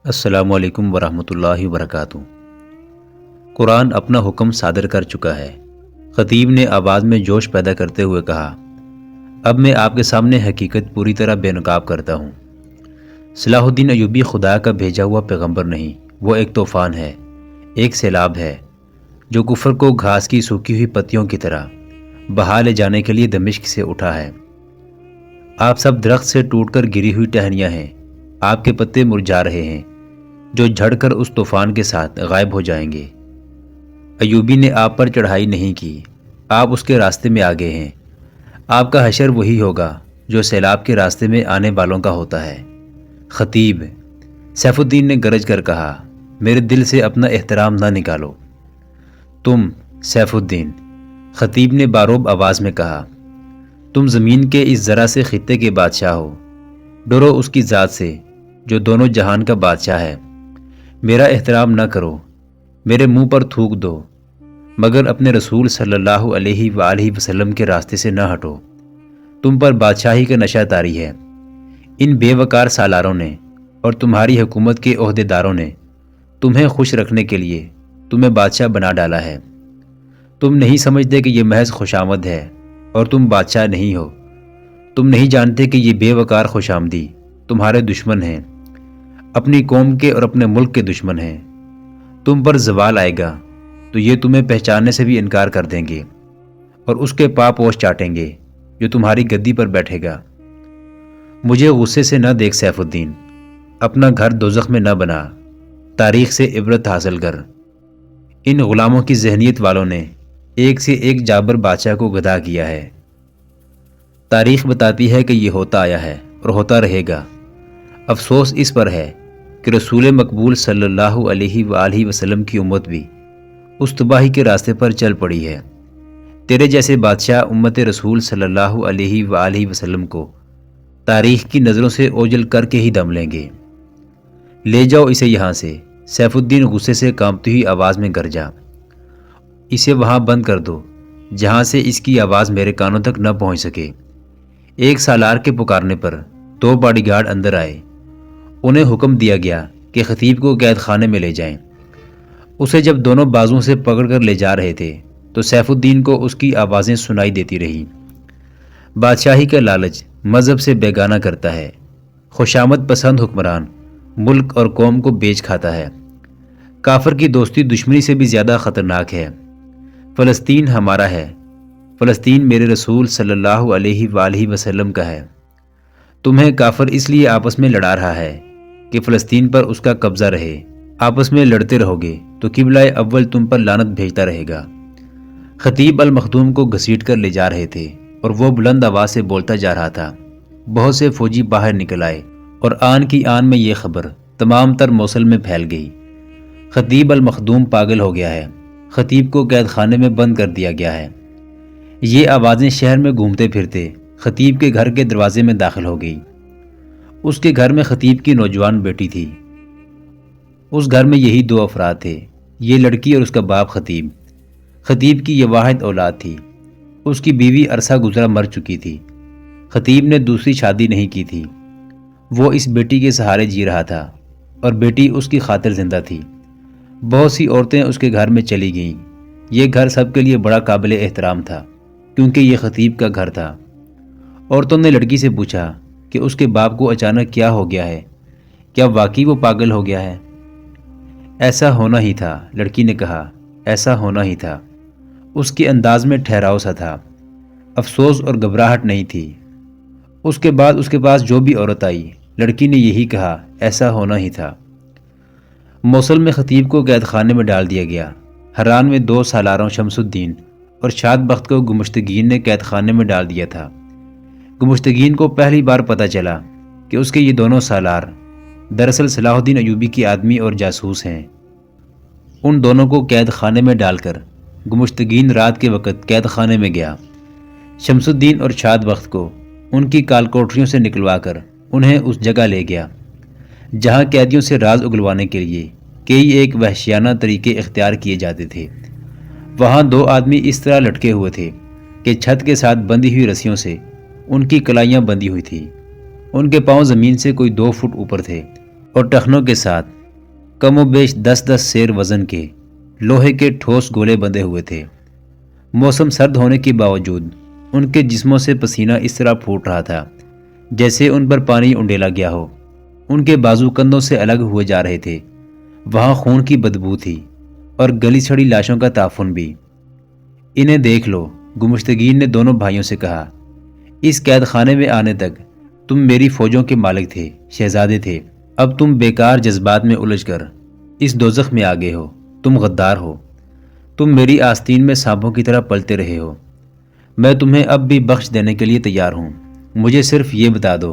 السلام علیکم ورحمۃ اللہ وبرکاتہ۔ قرآن اپنا حکم صادر کر چکا ہے۔ خطیب نے آواز میں جوش پیدا کرتے ہوئے کہا، اب میں آپ کے سامنے حقیقت پوری طرح بے نقاب کرتا ہوں۔ صلاح الدین ایوبی خدا کا بھیجا ہوا پیغمبر نہیں، وہ ایک طوفان ہے، ایک سیلاب ہے جو کفر کو گھاس کی سوکھی ہوئی پتیوں کی طرح بہا لے جانے کے لیے دمشق سے اٹھا ہے۔ آپ سب درخت سے ٹوٹ کر گری ہوئی ٹہنیاں ہیں، آپ کے پتے مرجھا رہے ہیں جو جھڑ کر اس طوفان کے ساتھ غائب ہو جائیں گے۔ ایوبی نے آپ پر چڑھائی نہیں کی، آپ اس کے راستے میں آگے ہیں۔ آپ کا حشر وہی ہوگا جو سیلاب کے راستے میں آنے والوں کا ہوتا ہے۔ خطیب سیف الدین نے گرج کر کہا، میرے دل سے اپنا احترام نہ نکالو۔ تم سیف الدین، خطیب نے باروب آواز میں کہا، تم زمین کے اس ذرا سے خطے کے بادشاہ ہو، ڈرو اس کی ذات سے جو دونوں جہان کا بادشاہ ہے۔ میرا احترام نہ کرو، میرے منہ پر تھوک دو، مگر اپنے رسول صلی اللہ علیہ وآلہ وسلم کے راستے سے نہ ہٹو۔ تم پر بادشاہی کا نشہ طاری ہے۔ ان بے وقار سالاروں نے اور تمہاری حکومت کے عہدے داروں نے تمہیں خوش رکھنے کے لیے تمہیں بادشاہ بنا ڈالا ہے۔ تم نہیں سمجھتے کہ یہ محض خوشامد ہے اور تم بادشاہ نہیں ہو۔ تم نہیں جانتے کہ یہ بے وقار خوش آمدی تمہارے دشمن ہیں، اپنی قوم کے اور اپنے ملک کے دشمن ہیں۔ تم پر زوال آئے گا تو یہ تمہیں پہچاننے سے بھی انکار کر دیں گے اور اس کے پاپوش چاٹیں گے جو تمہاری گدی پر بیٹھے گا۔ مجھے غصے سے نہ دیکھ سیف الدین، اپنا گھر دوزخ میں نہ بنا، تاریخ سے عبرت حاصل کر۔ ان غلاموں کی ذہنیت والوں نے ایک سے ایک جابر بادشاہ کو گدا کیا ہے۔ تاریخ بتاتی ہے کہ یہ ہوتا آیا ہے اور ہوتا رہے گا۔ افسوس اس پر ہے کہ رسول مقبول صلی اللہ علیہ وآلہ وسلم کی امت بھی اس تباہی کے راستے پر چل پڑی ہے۔ تیرے جیسے بادشاہ امت رسول صلی اللہ علیہ وآلہ وسلم کو تاریخ کی نظروں سے اوجل کر کے ہی دم لیں گے۔ لے جاؤ اسے یہاں سے، سیف الدین غصے سے کانپتی ہوئی آواز میں گرجا۔ اسے وہاں بند کر دو جہاں سے اس کی آواز میرے کانوں تک نہ پہنچ سکے۔ ایک سالار کے پکارنے پر 2 باڈی گارڈ اندر آئے۔ انہیں حکم دیا گیا کہ خطیب کو قید خانے میں لے جائیں۔ اسے جب دونوں بازوں سے پکڑ کر لے جا رہے تھے تو سیف الدین کو اس کی آوازیں سنائی دیتی رہیں۔ بادشاہی کا لالچ مذہب سے بیگانہ کرتا ہے۔ خوشامد پسند حکمران ملک اور قوم کو بیچ کھاتا ہے۔ کافر کی دوستی دشمنی سے بھی زیادہ خطرناک ہے۔ فلسطین ہمارا ہے، فلسطین میرے رسول صلی اللہ علیہ وآلہ وسلم کا ہے۔ تمہیں کافر اس لیے آپس میں لڑا رہا ہے کہ فلسطین پر اس کا قبضہ رہے۔ آپس میں لڑتے رہو گے تو قبلہ اول تم پر لعنت بھیجتا رہے گا۔ خطیب المخدوم کو گھسیٹ کر لے جا رہے تھے اور وہ بلند آواز سے بولتا جا رہا تھا۔ بہت سے فوجی باہر نکل آئے اور آن کی آن میں یہ خبر تمام تر موصل میں پھیل گئی، خطیب المخدوم پاگل ہو گیا ہے، خطیب کو قید خانے میں بند کر دیا گیا ہے۔ یہ آوازیں شہر میں گھومتے پھرتے خطیب کے گھر کے دروازے میں داخل ہو گئی۔ اس کے گھر میں خطیب کی نوجوان بیٹی تھی۔ اس گھر میں یہی 2 افراد تھے، یہ لڑکی اور اس کا باپ خطیب۔ خطیب کی یہ واحد اولاد تھی۔ اس کی بیوی عرصہ گزرا مر چکی تھی۔ خطیب نے دوسری شادی نہیں کی تھی۔ وہ اس بیٹی کے سہارے جی رہا تھا اور بیٹی اس کی خاطر زندہ تھی۔ بہت سی عورتیں اس کے گھر میں چلی گئیں۔ یہ گھر سب کے لیے بڑا قابل احترام تھا کیونکہ یہ خطیب کا گھر تھا۔ عورتوں نے لڑکی سے پوچھا کہ اس کے باپ کو اچانک کیا ہو گیا ہے، کیا واقعی وہ پاگل ہو گیا ہے؟ ایسا ہونا ہی تھا، لڑکی نے کہا، ایسا ہونا ہی تھا۔ اس کے انداز میں ٹھہراؤ سا تھا، افسوس اور گھبراہٹ نہیں تھی۔ اس کے بعد اس کے پاس جو بھی عورت آئی، لڑکی نے یہی کہا، ایسا ہونا ہی تھا۔ موصل میں خطیب کو قید خانے میں ڈال دیا گیا۔ حران میں 2 سالاروں شمس الدین اور شاد بخت کو گمشتگین نے قید خانے میں ڈال دیا تھا۔ گمشتگین کو پہلی بار پتہ چلا کہ اس کے یہ دونوں سالار دراصل صلاح الدین ایوبی کی آدمی اور جاسوس ہیں۔ ان دونوں کو قید خانے میں ڈال کر گمشتگین رات کے وقت قید خانے میں گیا۔ شمس الدین اور شاد بخت کو ان کی کال کوٹریوں سے نکلوا کر انہیں اس جگہ لے گیا جہاں قیدیوں سے راز اگلوانے کے لیے کئی ایک وحشیانہ طریقے اختیار کیے جاتے تھے۔ وہاں 2 آدمی اس طرح لٹکے ہوئے تھے کہ چھت کے ساتھ بندھی ہوئی رسیوں سے ان کی کلائیاں بندھی ہوئی تھیں۔ ان کے پاؤں زمین سے کوئی 2 فٹ اوپر تھے اور ٹخنوں کے ساتھ کم و بیش 10-10 سیر وزن کے لوہے کے ٹھوس گولے بندھے ہوئے تھے۔ موسم سرد ہونے کے باوجود ان کے جسموں سے پسینہ اس طرح پھوٹ رہا تھا جیسے ان پر پانی انڈیلا گیا ہو۔ ان کے بازو کندھوں سے الگ ہوئے جا رہے تھے، وہاں خون کی بدبو تھی اور گلی سڑی لاشوں کا تعفن بھی۔ انہیں دیکھ لو، گمشتگین نے دونوں بھائیوں سے کہا۔ اس قید خانے میں آنے تک تم میری فوجوں کے مالک تھے، شہزادے تھے، اب تم بیکار جذبات میں الجھ کر اس دوزخ میں آ گئے ہو۔ تم غدار ہو، تم میری آستین میں سانپوں کی طرح پلتے رہے ہو۔ میں تمہیں اب بھی بخش دینے کے لیے تیار ہوں۔ مجھے صرف یہ بتا دو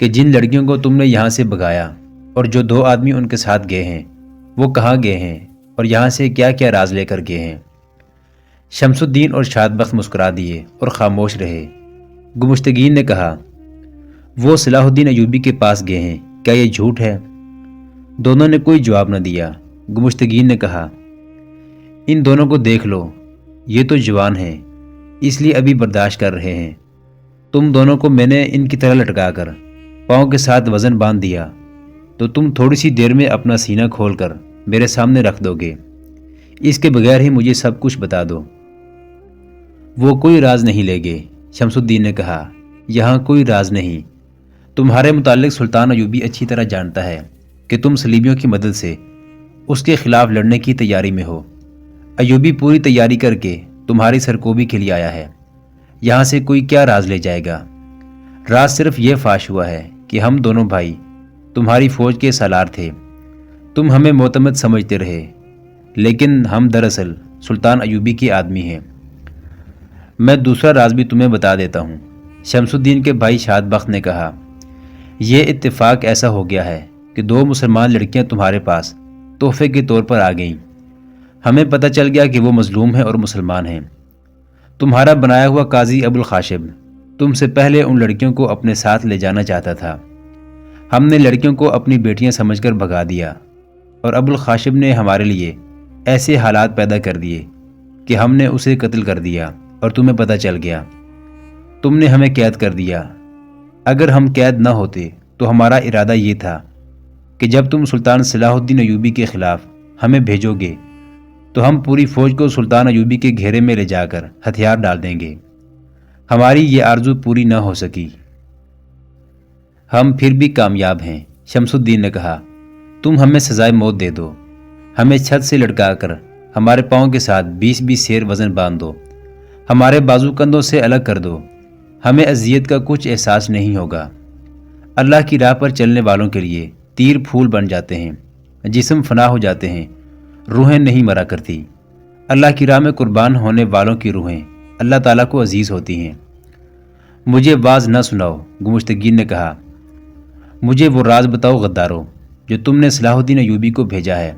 کہ جن لڑکیوں کو تم نے یہاں سے بھگایا اور جو 2 آدمی ان کے ساتھ گئے ہیں وہ کہاں گئے ہیں اور یہاں سے کیا کیا راز لے کر گئے ہیں۔ شمس الدین اور شاد بخت مسکرا دیے اور خاموش رہے۔ گمشتگین نے کہا، وہ صلاح الدین ایوبی کے پاس گئے ہیں، کیا یہ جھوٹ ہے؟ دونوں نے کوئی جواب نہ دیا۔ گمشتگین نے کہا، ان دونوں کو دیکھ لو، یہ تو جوان ہیں، اس لیے ابھی برداشت کر رہے ہیں۔ تم دونوں کو میں نے ان کی طرح لٹکا کر پاؤں کے ساتھ وزن باندھ دیا تو تم تھوڑی سی دیر میں اپنا سینہ کھول کر میرے سامنے رکھ دو گے۔ اس کے بغیر ہی مجھے سب کچھ بتا دو۔ وہ کوئی راز نہیں لے گے، شمس الدین نے کہا، یہاں کوئی راز نہیں۔ تمہارے متعلق سلطان ایوبی اچھی طرح جانتا ہے کہ تم صلیبیوں کی مدد سے اس کے خلاف لڑنے کی تیاری میں ہو۔ ایوبی پوری تیاری کر کے تمہاری سرکوبی کے لیے آیا ہے، یہاں سے کوئی کیا راز لے جائے گا؟ راز صرف یہ فاش ہوا ہے کہ ہم دونوں بھائی تمہاری فوج کے سالار تھے، تم ہمیں معتمد سمجھتے رہے، لیکن ہم دراصل سلطان ایوبی کے آدمی ہیں۔ میں دوسرا راز بھی تمہیں بتا دیتا ہوں، شمس الدین کے بھائی شاد بخت نے کہا۔ یہ اتفاق ایسا ہو گیا ہے کہ 2 مسلمان لڑکیاں تمہارے پاس تحفے کے طور پر آ گئیں۔ ہمیں پتہ چل گیا کہ وہ مظلوم ہیں اور مسلمان ہیں۔ تمہارا بنایا ہوا قاضی ابوالخاشب تم سے پہلے ان لڑکیوں کو اپنے ساتھ لے جانا چاہتا تھا۔ ہم نے لڑکیوں کو اپنی بیٹیاں سمجھ کر بھگا دیا اور ابوالخاشب نے ہمارے لیے ایسے حالات پیدا کر دیے کہ ہم نے اسے قتل کر دیا اور تمہیں پتہ چل گیا۔ تم نے ہمیں قید کر دیا۔ اگر ہم قید نہ ہوتے تو ہمارا ارادہ یہ تھا کہ جب تم سلطان صلاح الدین ایوبی کے خلاف ہمیں بھیجو گے تو ہم پوری فوج کو سلطان ایوبی کے گھیرے میں لے جا کر ہتھیار ڈال دیں گے۔ ہماری یہ آرزو پوری نہ ہو سکی۔ ہم پھر بھی کامیاب ہیں، شمس الدین نے کہا۔ تم ہمیں سزائے موت دے دو، ہمیں چھت سے لٹکا کر ہمارے پاؤں کے ساتھ 20-20 سیر وزن باندھ دو، ہمارے بازو کندھوں سے الگ کر دو، ہمیں اذیت کا کچھ احساس نہیں ہوگا۔ اللہ کی راہ پر چلنے والوں کے لیے تیر پھول بن جاتے ہیں، جسم فنا ہو جاتے ہیں، روحیں نہیں مرا کرتی۔ اللہ کی راہ میں قربان ہونے والوں کی روحیں اللہ تعالیٰ کو عزیز ہوتی ہیں۔ مجھے واز نہ سناؤ، گمشتگین نے کہا، مجھے وہ راز بتاؤ غدارو جو تم نے صلاح الدین ایوبی کو بھیجا ہے۔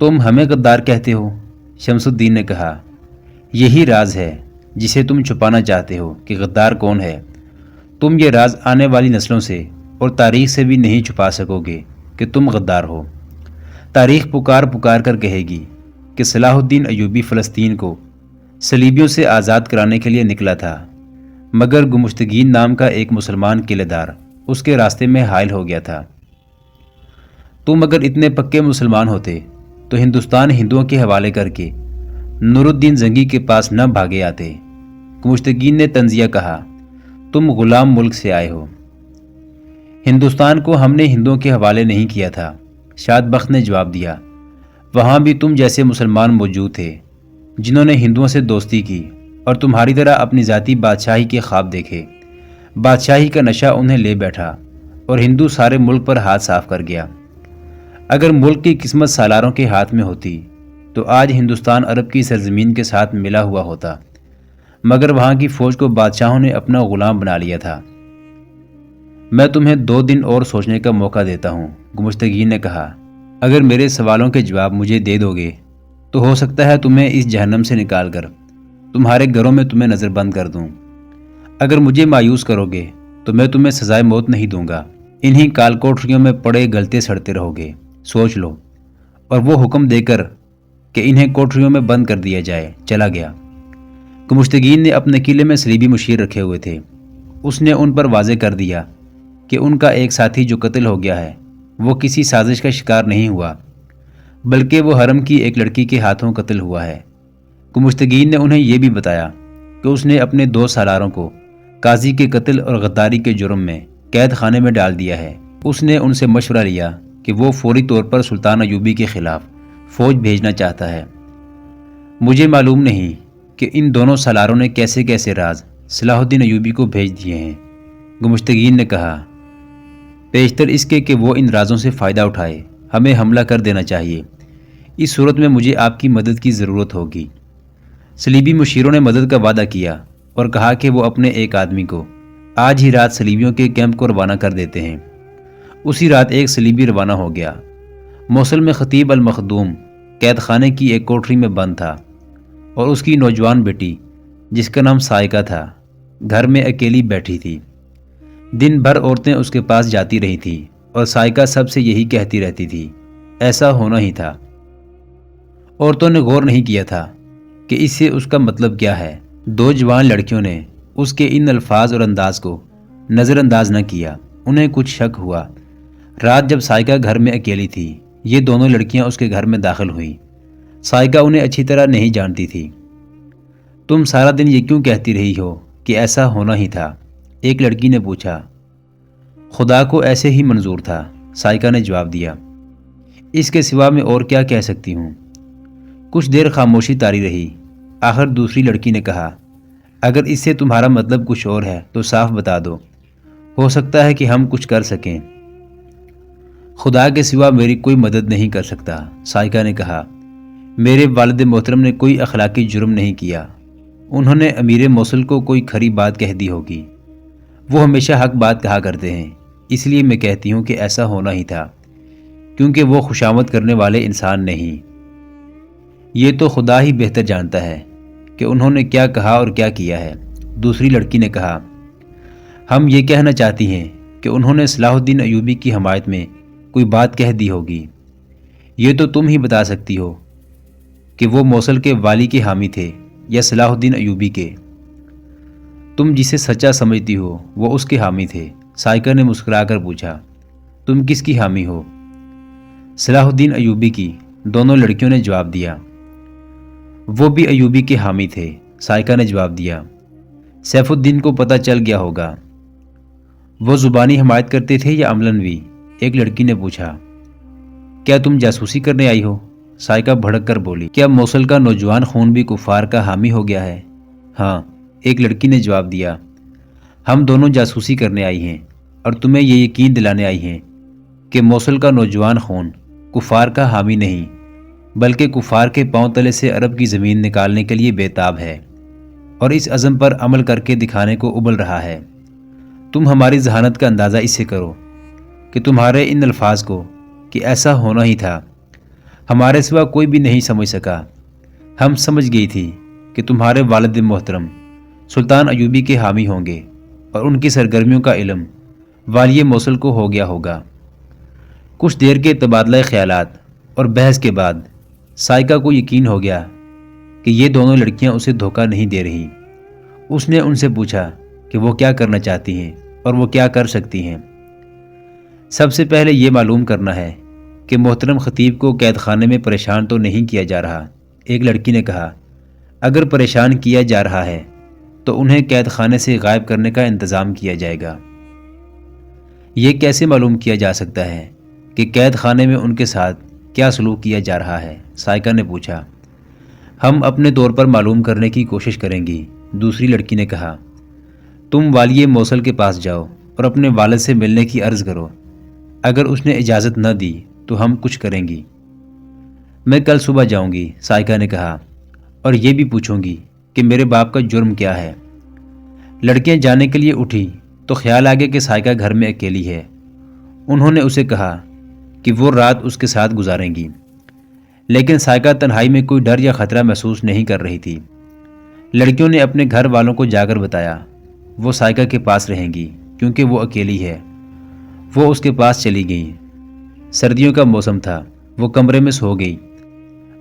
تم ہمیں غدار کہتے ہو، شمس الدین نے کہا۔ یہی راز ہے جسے تم چھپانا چاہتے ہو کہ غدار کون ہے۔ تم یہ راز آنے والی نسلوں سے اور تاریخ سے بھی نہیں چھپا سکو گے کہ تم غدار ہو۔ تاریخ پکار پکار کر کہے گی کہ صلاح الدین ایوبی فلسطین کو صلیبیوں سے آزاد کرانے کے لیے نکلا تھا، مگر گمشتگین نام کا ایک مسلمان قلعے دار اس کے راستے میں حائل ہو گیا تھا۔ تم اگر اتنے پکے مسلمان ہوتے تو ہندوستان ہندوؤں کے حوالے کر کے نور الدین زنگی کے پاس نہ بھاگے آتے۔ گمشتگین نے طنزیہ کہا، تم غلام ملک سے آئے ہو۔ ہندوستان کو ہم نے ہندوؤں کے حوالے نہیں کیا تھا، شاد بخت نے جواب دیا۔ وہاں بھی تم جیسے مسلمان موجود تھے جنہوں نے ہندوؤں سے دوستی کی اور تمہاری طرح اپنی ذاتی بادشاہی کے خواب دیکھے۔ بادشاہی کا نشہ انہیں لے بیٹھا اور ہندو سارے ملک پر ہاتھ صاف کر گیا۔ اگر ملک کی قسمت سالاروں کے ہاتھ میں ہوتی تو آج ہندوستان عرب کی سرزمین کے ساتھ ملا ہوا ہوتا، مگر وہاں کی فوج کو بادشاہوں نے اپنا غلام بنا لیا تھا۔ میں تمہیں 2 دن اور سوچنے کا موقع دیتا ہوں، گمشتگین نے کہا۔ اگر میرے سوالوں کے جواب مجھے دے دو گے تو ہو سکتا ہے تمہیں اس جہنم سے نکال کر تمہارے گھروں میں تمہیں نظر بند کر دوں۔ اگر مجھے مایوس کرو گے تو میں تمہیں سزائے موت نہیں دوں گا، انہی کال کوٹریوں میں پڑے گلتے سڑتے رہو گے۔ سوچ لو۔ اور وہ حکم دے کر کہ انہیں کوٹریوں میں بند کر دیا جائے چلا گیا۔ گمشتگین نے اپنے قلعے میں صلیبی مشیر رکھے ہوئے تھے۔ اس نے ان پر واضح کر دیا کہ ان کا ایک ساتھی جو قتل ہو گیا ہے وہ کسی سازش کا شکار نہیں ہوا، بلکہ وہ حرم کی ایک لڑکی کے ہاتھوں قتل ہوا ہے۔ گمشتگین نے انہیں یہ بھی بتایا کہ اس نے اپنے 2 سالاروں کو قاضی کے قتل اور غداری کے جرم میں قید خانے میں ڈال دیا ہے۔ اس نے ان سے مشورہ لیا کہ وہ فوری طور پر سلطان ایوبی کے خلاف فوج بھیجنا چاہتا ہے۔ مجھے معلوم نہیں کہ ان دونوں سالاروں نے کیسے کیسے راز صلاح الدین ایوبی کو بھیج دیے ہیں، گمشتگین نے کہا۔ بیشتر اس کے کہ وہ ان رازوں سے فائدہ اٹھائے، ہمیں حملہ کر دینا چاہیے۔ اس صورت میں مجھے آپ کی مدد کی ضرورت ہوگی۔ صلیبی مشیروں نے مدد کا وعدہ کیا اور کہا کہ وہ اپنے ایک آدمی کو آج ہی رات صلیبیوں کے کیمپ کو روانہ کر دیتے ہیں۔ اسی رات ایک صلیبی روانہ ہو گیا۔ موصل میں خطیب المخدوم قید خانے کی ایک کوٹری میں بند تھا اور اس کی نوجوان بیٹی جس کا نام سائقہ تھا گھر میں اکیلی بیٹھی تھی۔ دن بھر عورتیں اس کے پاس جاتی رہی تھیں اور سائقہ سب سے یہی کہتی رہتی تھی، ایسا ہونا ہی تھا۔ عورتوں نے غور نہیں کیا تھا کہ اس سے اس کا مطلب کیا ہے۔ 2 جوان لڑکیوں نے اس کے ان الفاظ اور انداز کو نظر انداز نہ کیا۔ انہیں کچھ شک ہوا۔ رات جب سائقہ گھر میں اکیلی تھی، یہ دونوں لڑکیاں اس کے گھر میں داخل ہوئیں۔ سائقہ انہیں اچھی طرح نہیں جانتی تھی۔ تم سارا دن یہ کیوں کہتی رہی ہو کہ ایسا ہونا ہی تھا؟ ایک لڑکی نے پوچھا۔ خدا کو ایسے ہی منظور تھا، سائقہ نے جواب دیا۔ اس کے سوا میں اور کیا کہہ سکتی ہوں؟ کچھ دیر خاموشی طاری رہی۔ آخر دوسری لڑکی نے کہا، اگر اس سے تمہارا مطلب کچھ اور ہے تو صاف بتا دو، ہو سکتا ہے کہ ہم کچھ کر سکیں۔ خدا کے سوا میری کوئی مدد نہیں کر سکتا، سائقہ نے کہا۔ میرے والد محترم نے کوئی اخلاقی جرم نہیں کیا۔ انہوں نے امیر موصل کو کوئی کھری بات کہہ دی ہوگی۔ وہ ہمیشہ حق بات کہا کرتے ہیں، اس لیے میں کہتی ہوں کہ ایسا ہونا ہی تھا، کیونکہ وہ خوشامد کرنے والے انسان نہیں۔ یہ تو خدا ہی بہتر جانتا ہے کہ انہوں نے کیا کہا اور کیا کیا ہے۔ دوسری لڑکی نے کہا، ہم یہ کہنا چاہتی ہیں کہ انہوں نے صلاح الدین ایوبی کی حمایت میں کوئی بات کہہ دی ہوگی۔ یہ تو تم ہی بتا سکتی ہو کہ وہ موصل کے والی کے حامی تھے یا صلاح الدین ایوبی کے۔ تم جسے سچا سمجھتی ہو وہ اس کے حامی تھے، سائقہ نے مسکرا کر پوچھا۔ تم کس کی حامی ہو؟ صلاح الدین ایوبی کی، دونوں لڑکیوں نے جواب دیا۔ وہ بھی ایوبی کے حامی تھے، سائقہ نے جواب دیا۔ سیف الدین کو پتہ چل گیا ہوگا۔ وہ زبانی حمایت کرتے تھے یا عملاً بھی؟ ایک لڑکی نے پوچھا۔ کیا تم جاسوسی کرنے آئی ہو؟ سائقہ بھڑک کر بولی۔ کیا موصل کا نوجوان خون بھی کفار کا حامی ہو گیا ہے؟ ہاں، ایک لڑکی نے جواب دیا۔ ہم دونوں جاسوسی کرنے آئی ہیں اور تمہیں یہ یقین دلانے آئی ہیں کہ موصل کا نوجوان خون کفار کا حامی نہیں، بلکہ کفار کے پاؤں تلے سے عرب کی زمین نکالنے کے لیے بےتاب ہے اور اس عزم پر عمل کر کے دکھانے کو ابل رہا ہے۔ تم ہماری ذہانت کا اندازہ اس سے کرو کہ تمہارے ان الفاظ کو کہ ایسا ہونا ہی تھا ہمارے سوا کوئی بھی نہیں سمجھ سکا۔ ہم سمجھ گئی تھی کہ تمہارے والد محترم سلطان ایوبی کے حامی ہوں گے اور ان کی سرگرمیوں کا علم والی موصل کو ہو گیا ہوگا۔ کچھ دیر کے تبادلہ خیالات اور بحث کے بعد سائقہ کو یقین ہو گیا کہ یہ دونوں لڑکیاں اسے دھوکہ نہیں دے رہی۔ اس نے ان سے پوچھا کہ وہ کیا کرنا چاہتی ہیں اور وہ کیا کر سکتی ہیں۔ سب سے پہلے یہ معلوم کرنا ہے کہ محترم خطیب کو قید خانے میں پریشان تو نہیں کیا جا رہا، ایک لڑکی نے کہا۔ اگر پریشان کیا جا رہا ہے تو انہیں قید خانے سے غائب کرنے کا انتظام کیا جائے گا۔ یہ کیسے معلوم کیا جا سکتا ہے کہ قید خانے میں ان کے ساتھ کیا سلوک کیا جا رہا ہے؟ سائقہ نے پوچھا۔ ہم اپنے طور پر معلوم کرنے کی کوشش کریں گی، دوسری لڑکی نے کہا۔ تم والی موصل کے پاس جاؤ اور اپنے والد سے ملنے کی عرض کرو۔ اگر اس نے اجازت نہ دی تو ہم کچھ کریں گی۔ میں کل صبح جاؤں گی، سائقہ نے کہا، اور یہ بھی پوچھوں گی کہ میرے باپ کا جرم کیا ہے۔ لڑکیاں جانے کے لیے اٹھی تو خیال آ گیا کہ سائقہ گھر میں اکیلی ہے۔ انہوں نے اسے کہا کہ وہ رات اس کے ساتھ گزاریں گی، لیکن سائقہ تنہائی میں کوئی ڈر یا خطرہ محسوس نہیں کر رہی تھی۔ لڑکیوں نے اپنے گھر والوں کو جا کر بتایا وہ سائقہ کے پاس رہیں گی کیونکہ وہ اکیلی ہے۔ وہ اس کے پاس چلی گئیں۔ سردیوں کا موسم تھا، وہ کمرے میں سو گئی۔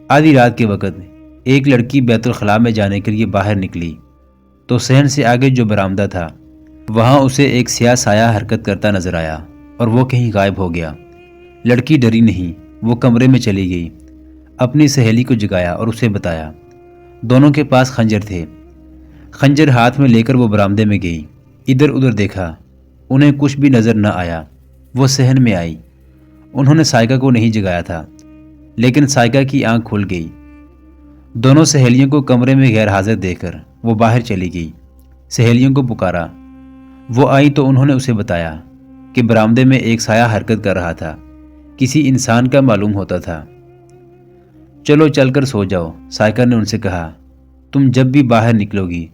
آدھی رات کے وقت ایک لڑکی بیت الخلاء میں جانے کے لیے باہر نکلی تو صحن سے آگے جو برآمدہ تھا وہاں اسے ایک سیاہ سایہ حرکت کرتا نظر آیا اور وہ کہیں غائب ہو گیا۔ لڑکی ڈری نہیں، وہ کمرے میں چلی گئی، اپنی سہیلی کو جگایا اور اسے بتایا۔ دونوں کے پاس خنجر تھے۔ خنجر ہاتھ میں لے کر وہ برآمدے میں گئی، ادھر ادھر دیکھا، انہیں کچھ بھی نظر نہ آیا۔ وہ صحن میں آئی۔ انہوں نے سائقہ کو نہیں جگایا تھا، لیکن سائقہ کی آنکھ کھل گئی۔ دونوں سہیلیوں کو کمرے میں غیر حاضر دیکھ کر وہ باہر چلی گئی۔ سہیلیوں کو پکارا، وہ آئی تو انہوں نے اسے بتایا کہ برآمدے میں ایک سایہ حرکت کر رہا تھا، کسی انسان کا معلوم ہوتا تھا۔ چلو چل کر سو جاؤ، سائقہ نے ان سے کہا، تم جب بھی باہر نکلو گی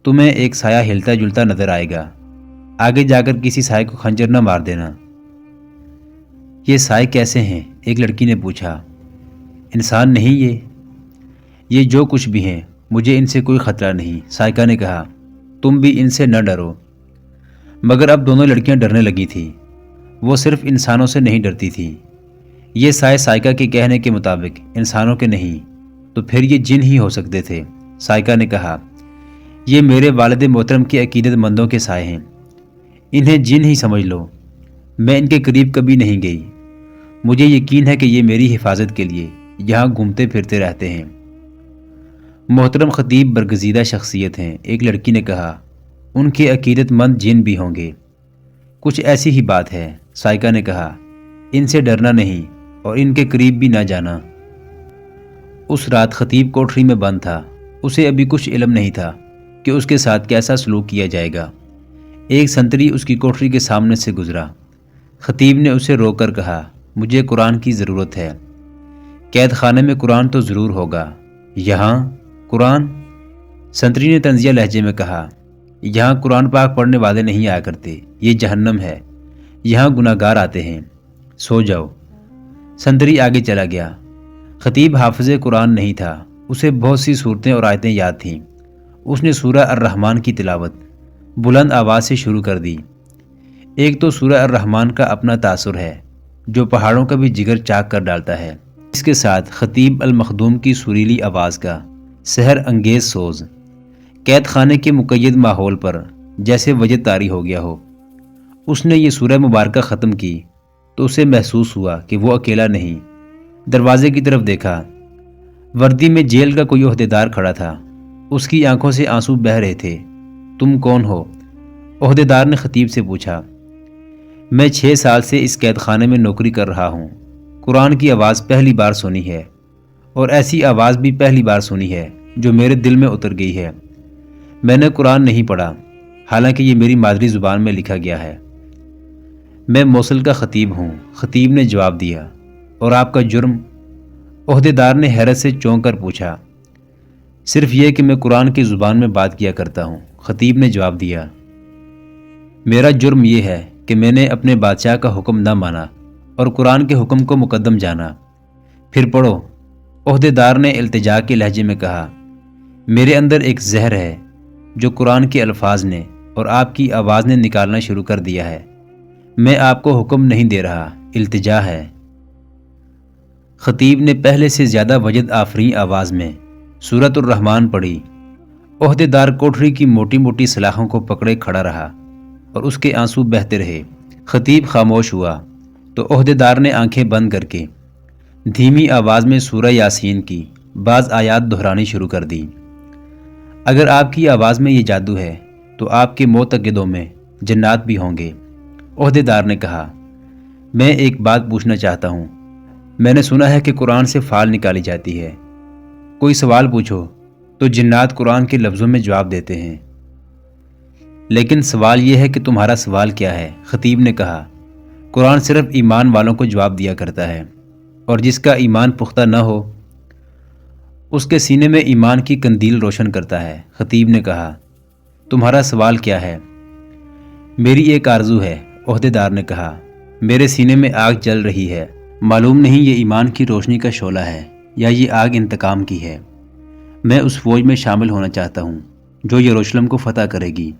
تمہیں ایک سایہ ہلتا جلتا نظر آئے گا، آگے جا کر کسی سائے کو خنجر نہ مار دینا۔ یہ سائے کیسے ہیں؟ ایک لڑکی نے پوچھا۔ انسان نہیں یہ جو کچھ بھی ہیں، مجھے ان سے کوئی خطرہ نہیں، سائقہ نے کہا، تم بھی ان سے نہ ڈرو۔ مگر اب دونوں لڑکیاں ڈرنے لگی تھیں۔ وہ صرف انسانوں سے نہیں ڈرتی تھیں۔ یہ سائے سائقہ کے کہنے کے مطابق انسانوں کے نہیں تو پھر یہ جن ہی ہو سکتے تھے۔ سائقہ نے کہا، یہ میرے والد محترم کے عقیدت مندوں کے سائے ہیں، انہیں جن ہی سمجھ لو، میں ان کے قریب کبھی نہیں گئی، مجھے یقین ہے کہ یہ میری حفاظت کے لیے یہاں گھومتے پھرتے رہتے ہیں۔ محترم خطیب برگزیدہ شخصیت ہیں، ایک لڑکی نے کہا، ان کے عقیدت مند جن بھی ہوں گے۔ کچھ ایسی ہی بات ہے، سائقہ نے کہا، ان سے ڈرنا نہیں اور ان کے قریب بھی نہ جانا۔ اس رات خطیب کوٹری میں بند تھا، اسے ابھی کچھ علم نہیں تھا کہ اس کے ساتھ کیسا سلوک کیا جائے گا۔ ایک سنتری اس کی کوٹری کے سامنے سے گزرا۔ خطیب نے اسے روک کر کہا، مجھے قرآن کی ضرورت ہے۔ قید خانے میں قرآن تو ضرور ہوگا۔ یہاں قرآن؟ سنتری نے طنزیہ لہجے میں کہا، یہاں قرآن پاک پڑھنے والے نہیں آیا کرتے، یہ جہنم ہے، یہاں گناہگار آتے ہیں، سو جاؤ۔ سنتری آگے چلا گیا۔ خطیب حافظ قرآن نہیں تھا، اسے بہت سی صورتیں اور آیتیں یاد تھیں۔ اس نے سورہ الرحمن کی تلاوت بلند آواز سے شروع کر دی۔ ایک تو سورہ الرحمن کا اپنا تاثر ہے جو پہاڑوں کا بھی جگر چاک کر ڈالتا ہے، اس کے ساتھ خطیب المخدوم کی سریلی آواز کا سحر انگیز سوز، قید خانے کے مقید ماحول پر جیسے وجہ طاری ہو گیا ہو۔ اس نے یہ سورہ مبارکہ ختم کی تو اسے محسوس ہوا کہ وہ اکیلا نہیں۔ دروازے کی طرف دیکھا، وردی میں جیل کا کوئی عہدیدار کھڑا تھا، اس کی آنکھوں سے آنسو بہہ رہے تھے۔ تم کون ہو؟ عہدیدار نے خطیب سے پوچھا۔ میں 6 سال سے اس قید خانے میں نوکری کر رہا ہوں، قرآن کی آواز پہلی بار سنی ہے، اور ایسی آواز بھی پہلی بار سنی ہے جو میرے دل میں اتر گئی ہے۔ میں نے قرآن نہیں پڑھا، حالانکہ یہ میری مادری زبان میں لکھا گیا ہے۔ میں موصل کا خطیب ہوں، خطیب نے جواب دیا۔ اور آپ کا جرم؟ عہدیدار نے حیرت سے چونک کر پوچھا۔ صرف یہ کہ میں قرآن کی زبان میں بات کیا کرتا ہوں، خطیب نے جواب دیا۔ میرا جرم یہ ہے کہ میں نے اپنے بادشاہ کا حکم نہ مانا اور قرآن کے حکم کو مقدم جانا۔ پھر پڑھو، عہدیدار نے التجا کے لہجے میں کہا۔ میرے اندر ایک زہر ہے جو قرآن کے الفاظ نے اور آپ کی آواز نے نکالنا شروع کر دیا ہے۔ میں آپ کو حکم نہیں دے رہا، التجا ہے۔ خطیب نے پہلے سے زیادہ وجد آفریں آواز میں سورۃ الرحمن پڑھی۔ عہدیدار کوٹری کی موٹی موٹی سلاخوں کو پکڑے کھڑا رہا اور اس کے آنسو بہتے رہے۔ خطیب خاموش ہوا تو عہدیدار نے آنکھیں بند کر کے دھیمی آواز میں سورہ یاسین کی بعض آیات دہرانی شروع کر دی۔ اگر آپ کی آواز میں یہ جادو ہے تو آپ کے معتقدوں میں جنات بھی ہوں گے، عہدیدار نے کہا۔ میں ایک بات پوچھنا چاہتا ہوں، میں نے سنا ہے کہ قرآن سے فال نکالی جاتی ہے، کوئی سوال پوچھو تو جنات قرآن کے لفظوں میں جواب دیتے ہیں، لیکن سوال یہ ہے کہ تمہارا سوال کیا ہے؟ خطیب نے کہا، قرآن صرف ایمان والوں کو جواب دیا کرتا ہے، اور جس کا ایمان پختہ نہ ہو اس کے سینے میں ایمان کی قندیل روشن کرتا ہے۔ خطیب نے کہا، تمہارا سوال کیا ہے؟ میری ایک آرزو ہے، عہدیدار نے کہا، میرے سینے میں آگ جل رہی ہے، معلوم نہیں یہ ایمان کی روشنی کا شعلہ ہے یا یہ آگ انتقام کی ہے۔ میں اس فوج میں شامل ہونا چاہتا ہوں جو یروشلم کو فتح کرے گی،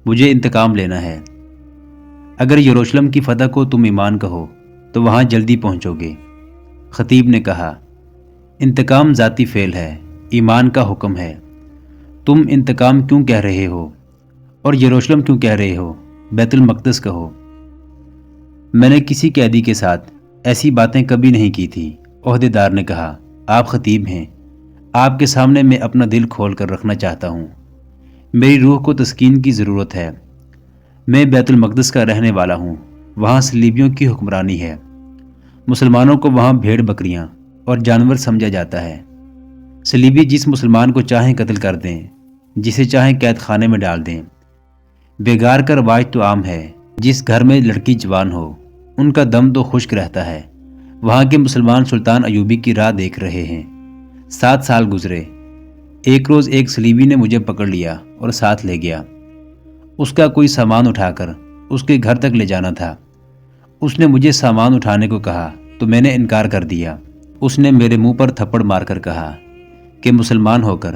مجھے انتقام لینا ہے۔ اگر یروشلم کی فتح کو تم ایمان کہو تو وہاں جلدی پہنچو گے۔ خطیب نے کہا، انتقام ذاتی فعل ہے، ایمان کا حکم ہے۔ تم انتقام کیوں کہہ رہے ہو اور یروشلم کیوں کہہ رہے ہو؟ بیت المقدس کہو۔ میں نے کسی قیدی کے ساتھ ایسی باتیں کبھی نہیں کی تھی۔ عہدیدار نے کہا، آپ خطیب ہیں، آپ کے سامنے میں اپنا دل کھول کر رکھنا چاہتا ہوں۔ میری روح کو تسکین کی ضرورت ہے۔ میں بیت المقدس کا رہنے والا ہوں، وہاں صلیبیوں کی حکمرانی ہے۔ مسلمانوں کو وہاں بھیڑ بکریاں اور جانور سمجھا جاتا ہے۔ صلیبی جس مسلمان کو چاہیں قتل کر دیں، جسے چاہیں قید خانے میں ڈال دیں۔ بیگار کا رواج تو عام ہے، جس گھر میں لڑکی جوان ہو ان کا دم تو خشک رہتا ہے۔ وہاں کے مسلمان سلطان ایوبی کی راہ دیکھ رہے ہیں۔ 7 سال گزرے۔ ایک روز ایک صلیبی نے مجھے پکڑ لیا اور ساتھ لے گیا۔ اس کا کوئی سامان اٹھا کر اس کے گھر تک لے جانا تھا۔ اس نے مجھے سامان اٹھانے کو کہا تو میں نے انکار کر دیا۔ اس نے میرے منہ پر تھپڑ مار کر کہا کہ مسلمان ہو کر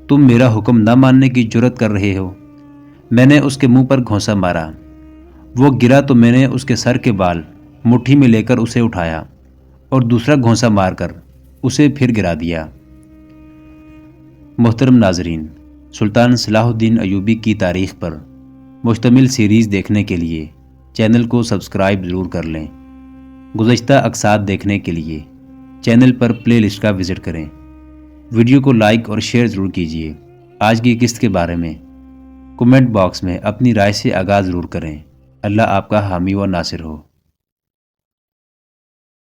تم میرا حکم نہ ماننے کی جرت کر رہے ہو۔ میں نے اس کے منہ پر گھونسا مارا، وہ گرا تو میں نے اس کے سر کے بال مٹھی میں لے کر اسے اٹھایا اور دوسرا گھونسا مار کر اسے پھر گرا دیا۔ محترم ناظرین، سلطان صلاح الدین ایوبی کی تاریخ پر مشتمل سیریز دیکھنے کے لیے چینل کو سبسکرائب ضرور کر لیں۔ گزشتہ اقساط دیکھنے کے لیے چینل پر پلے لسٹ کا وزٹ کریں۔ ویڈیو کو لائک اور شیئر ضرور کیجیے۔ آج کی قسط کے بارے میں کمنٹ باکس میں اپنی رائے سے آغاز ضرور کریں۔ اللہ آپ کا حامی و ناصر ہو۔